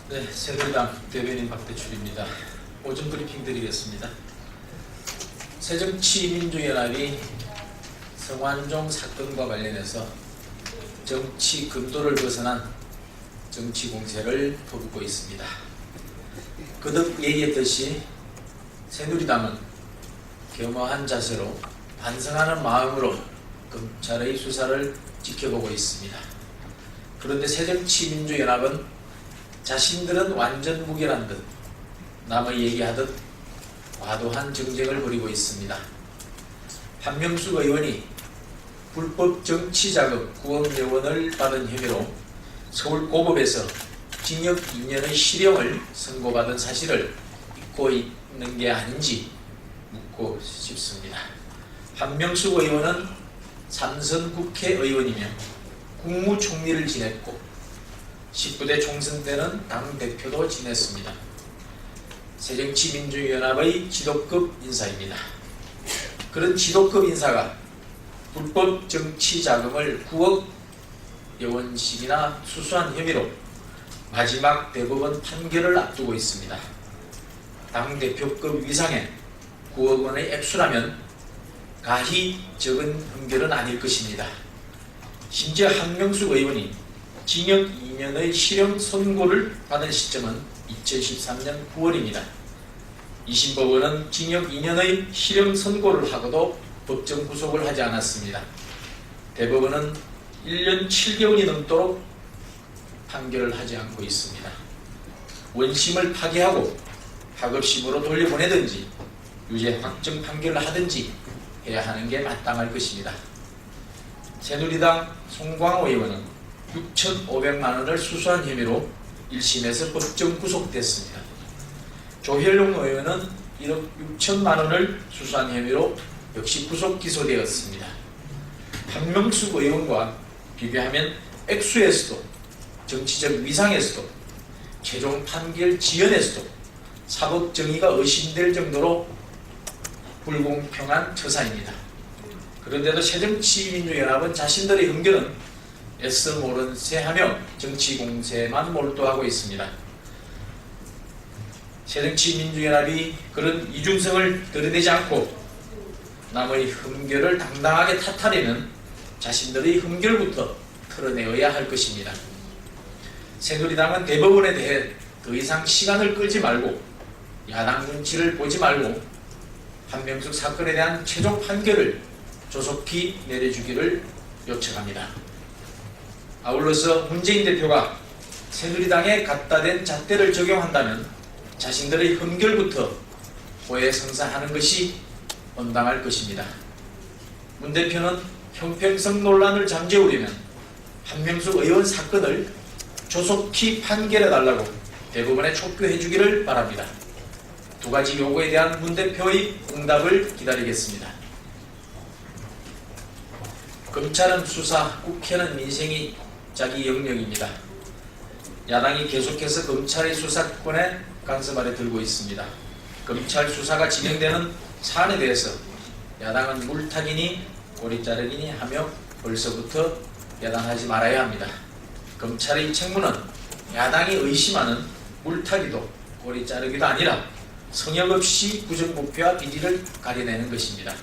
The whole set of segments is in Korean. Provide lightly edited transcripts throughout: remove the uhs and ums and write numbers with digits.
네, 새누리당 대변인 박대출입니다. 오전 브리핑 드리겠습니다. 새정치민주연합이 성완종 사건과 관련해서 정치 금도를 벗어난 정치 공세를 퍼붓고 있습니다. 거듭 얘기했듯이 새누리당은 겸허한 자세로 반성하는 마음으로 검찰의 수사를 지켜보고 있습니다. 그런데 새정치민주연합은 자신들은 완전 무결한 듯 남의 얘기하듯 과도한 정쟁을 벌이고 있습니다. 한명숙 의원이 불법 정치자금 9억 원을 받은 혐의로 서울고법에서 징역 2년의 실형을 선고받은 사실을 잊고 있는 게 아닌지 묻고 싶습니다. 한명숙 의원은 삼선 국회의원이며 국무총리를 지냈고 19대 총선 때는 당대표도 지냈습니다. 새정치민주연합의 지도급 인사입니다. 그런 지도급 인사가 불법 정치자금을 9억 원씩이나 수수한 혐의로 마지막 대법원 판결을 앞두고 있습니다. 당대표급 위상의 9억 원의 액수라면 가히 적은 판결은 아닐 것입니다. 심지어 한명숙 의원이 징역 2년의 실형 선고를 받은 시점은 2013년 9월입니다. 2심 법원은 징역 2년의 실형 선고를 하고도 법정 구속을 하지 않았습니다. 대법원은 1년 7개월이 넘도록 판결을 하지 않고 있습니다. 원심을 파기하고 하급심으로 돌려보내든지 유죄 확정 판결을 하든지 해야 하는 게 마땅할 것입니다. 새누리당 송광호 의원은 6,500만 원을 수수한 혐의로 1심에서 법정 구속됐습니다. 조혈룡 의원은 1억 6천만 원을 수수한 혐의로 역시 구속 기소되었습니다. 한명숙 의원과 비교하면 액수에서도 정치적 위상에서도 최종 판결 지연에서도 사법 정의가 의심될 정도로 불공평한 처사입니다. 그런데도 새정치민주연합은 자신들의 흠결은 애써 모른 새하며 정치 공세만 몰두하고 있습니다. 새정치민주연합이 그런 이중성을 드러내지 않고 남의 흠결을 당당하게 탓하려면 자신들의 흠결부터 털어내어야 할 것입니다. 새누리당은 대법원에 대해 더 이상 시간을 끌지 말고 야당 눈치를 보지 말고 한명숙 사건에 대한 최종 판결을 조속히 내려주기를 요청합니다. 아울러서 문재인 대표가 새누리당에 갖다 댄 잣대를 적용한다면 자신들의 흠결부터 호혜성사하는 것이 온당할 것입니다. 문 대표는 형평성 논란을 잠재우려면 한명숙 의원 사건을 조속히 판결해달라고 대법원에 촉구해 주기를 바랍니다. 두 가지 요구에 대한 문 대표의 응답을 기다리겠습니다. 검찰은 수사, 국회는 민생이 자기 영역입니다. 야당이 계속해서 검찰의 수사권에 간섭 아래 들고 있습니다. 검찰 수사가 진행되는 사안에 대해서 야당은 물타기니 꼬리자르기니 하며 벌써부터 야단하지 말아야 합니다. 검찰의 책무는 야당이 의심하는 물타기도 꼬리자르기도 아니라 성역 없이 부정부패와 비리를 가려내는 것입니다.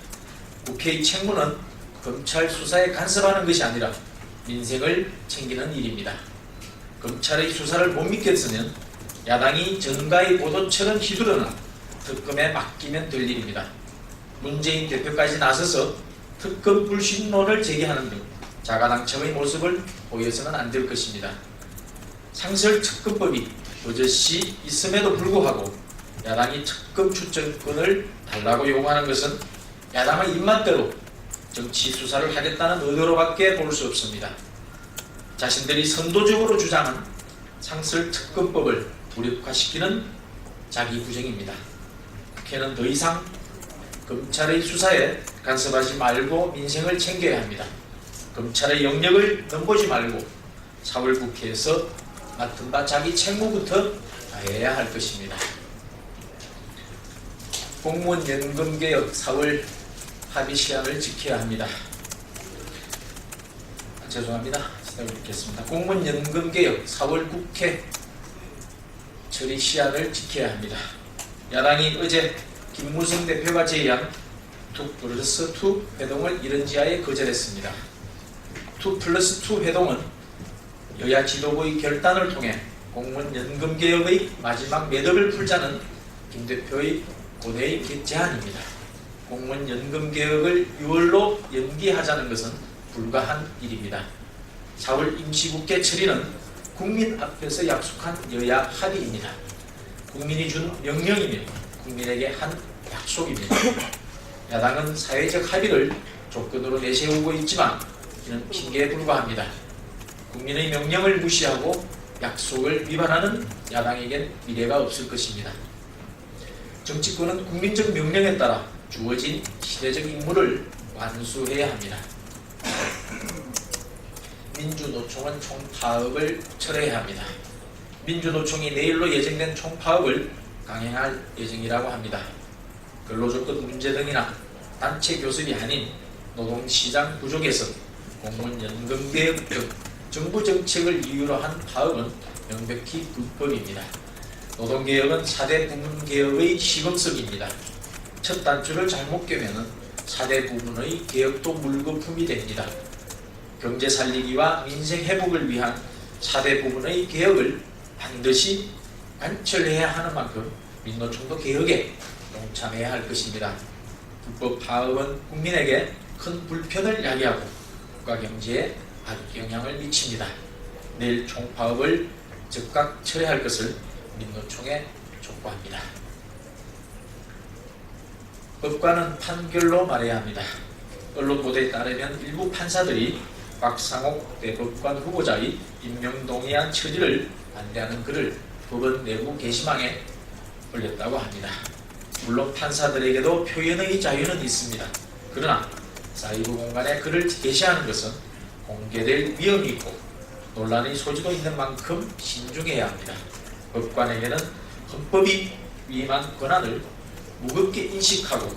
국회의 책무는 검찰 수사에 간섭하는 것이 아니라 민생을 챙기는 일입니다. 검찰의 수사를 못 믿겠으면 야당이 전가의 보도처럼 휘두르는 특검에 맡기면 될 일입니다. 문재인 대표까지 나서서 특검 불신론을 제기하는 등 자가당착의 모습을 보여서는 안 될 것입니다. 상설특검법이 버젓이 있음에도 불구하고 야당이 특검 추천권을 달라고 요구하는 것은 야당의 입맛대로 정치 수사를 하겠다는 의도로밖에 볼 수 없습니다. 자신들이 선도적으로 주장한 상설특검법을 무력화시키는 자기 부정입니다. 국회는 더 이상 검찰의 수사에 간섭하지 말고 민생을 챙겨야 합니다. 검찰의 영역을 넘보지 말고 4월 국회에서 맡은 바 자기 책무부터 다해야 할 것입니다. 공무원 연금개혁 4월 합의 시한을 지켜야 합니다. 죄송합니다. 기다리겠습니다. 공무원 연금개혁 4월 국회 처리 시한을 지켜야 합니다. 야당이 어제 김무성 대표가 제의한 2+2 회동을 이런 지하에 거절했습니다. 2+2 회동은 여야 지도부의 결단을 통해 공무원 연금 개혁의 마지막 매듭을 풀자는 김 대표의 고대의 제안입니다. 공무원 연금 개혁을 6월로 연기하자는 것은 불가한 일입니다. 4월 임시국회 처리는 국민 앞에서 약속한 여야 합의입니다. 국민이 준 명령이며 국민에게 한 약속입니다. 야당은 사회적 합의를 조건으로 내세우고 있지만 이는 핑계에 불과합니다. 국민의 명령을 무시하고 약속을 위반하는 야당에겐 미래가 없을 것입니다. 정치권은 국민적 명령에 따라 주어진 시대적 임무를 완수해야 합니다. 민주노총은 총파업을 철회해야 합니다. 민주노총이 내일로 예정된 총파업을 강행할 예정이라고 합니다. 근로조건 문제 등이나 단체 교섭이 아닌 노동시장 부족에서 공무원 연금 개혁 등 정부 정책을 이유로 한 파업은 명백히 불법입니다. 노동개혁은 4대 부문 개혁의 시금석입니다. 첫 단추를 잘못 꿰면 4대 부문의 개혁도 물거품이 됩니다. 경제 살리기와 민생 회복을 위한 4대 부문의 개혁을 반드시 관철해야 하는 만큼 민노총도 개혁에 동참해야 할 것입니다. 불법 파업은 국민에게 큰 불편을 야기하고 국가 경제에 악영향을 미칩니다. 내일 총파업을 즉각 철회할 것을 민노총에 촉구합니다. 법관은 판결로 말해야 합니다. 언론 보도에 따르면 일부 판사들이 박상옥 대법관 후보자의 임명동의안 처리를 반대하는 글을 법원 내부 게시망에 올렸다고 합니다. 물론 판사들에게도 표현의 자유는 있습니다. 그러나 사이버 공간에 글을 게시하는 것은 공개될 위험이 있고 논란의 소지도 있는 만큼 신중해야 합니다. 법관에게는 헌법이 위임한 권한을 무겁게 인식하고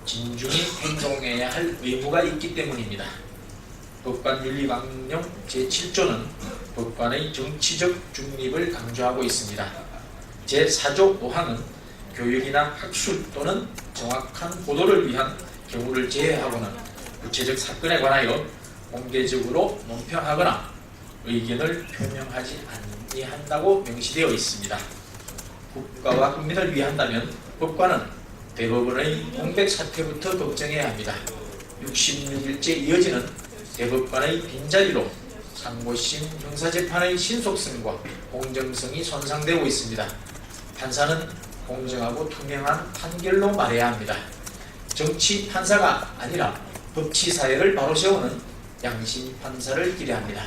진중히 행동해야 할 의무가 있기 때문입니다. 법관윤리강령 제7조는 법관의 정치적 중립을 강조하고 있습니다. 제4조 5항은 교육이나 학술 또는 정확한 보도를 위한 경우를 제외하고는 구체적 사건에 관하여 공개적으로 논평하거나 의견을 표명하지 아니한다고 명시되어 있습니다. 국가와 국민을 위한다면 법관은 대법원의 공백 사태부터 걱정해야 합니다. 66일째 이어지는 대법관의 빈자리로 상고심 형사재판의 신속성과 공정성이 손상되고 있습니다. 판사는 공정하고 투명한 판결로 말해야 합니다. 정치 판사가 아니라 법치 사회를 바로 세우는 양심 판사를 기대합니다.